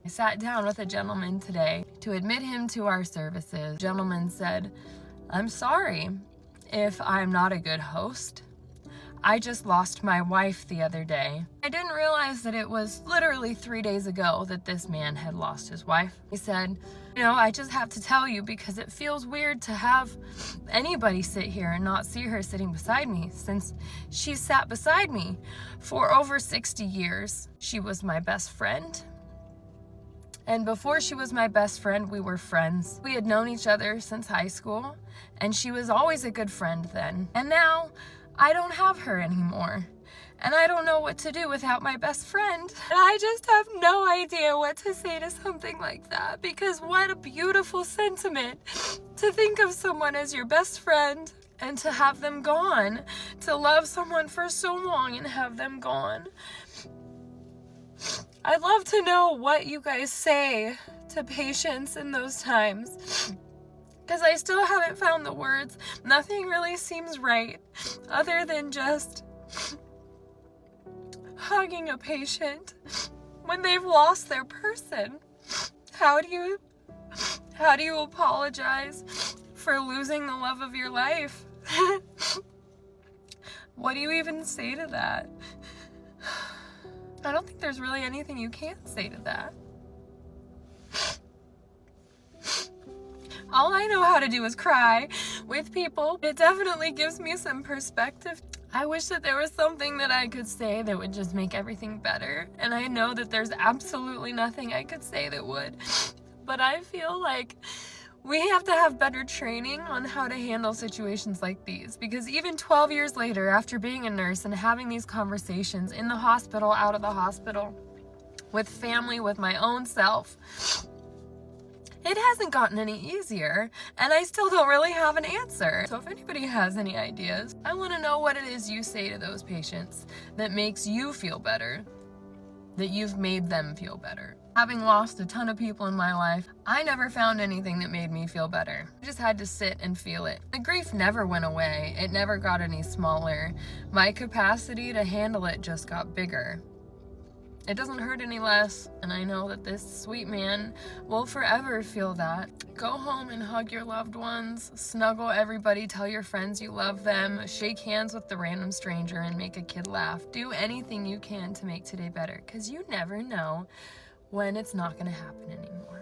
I sat down with a gentleman today to admit him to our services. The gentleman said, "I'm sorry if I'm not a good host. I just lost my wife the other day." I didn't realize that it was literally 3 days ago that this man had lost his wife. He said, "I just have to tell you because it feels weird to have anybody sit here and not see her sitting beside me, since she sat beside me for over 60 years. She was my best friend. And before she was my best friend, we were friends. We had known each other since high school, and she was always a good friend then. And now I don't have her anymore. And I don't know what to do without my best friend." And I just have no idea what to say to something like that, because what a beautiful sentiment to think of someone as your best friend and to have them gone, to love someone for so long and have them gone. I'd love to know what you guys say to patients in those times, because I still haven't found the words. Nothing really seems right other than just hugging a patient when they've lost their person. How do you apologize for losing the love of your life? What do you even say to that? I don't think there's really anything you can say to that. All I know how to do is cry with people. It definitely gives me some perspective. I wish that there was something that I could say that would just make everything better. And I know that there's absolutely nothing I could say that would. But I feel like we have to have better training on how to handle situations like these, because even 12 years later, after being a nurse and having these conversations in the hospital, out of the hospital, with family, with my own self, it hasn't gotten any easier, and I still don't really have an answer. So if anybody has any ideas, I want to know what it is you say to those patients that makes you feel better, that you've made them feel better. Having lost a ton of people in my life, I never found anything that made me feel better. I just had to sit and feel it. The grief never went away. It never got any smaller. My capacity to handle it just got bigger. It doesn't hurt any less, and I know that this sweet man will forever feel that. Go home and hug your loved ones, snuggle everybody, tell your friends you love them, shake hands with the random stranger and make a kid laugh. Do anything you can to make today better, because you never know when it's not going to happen anymore.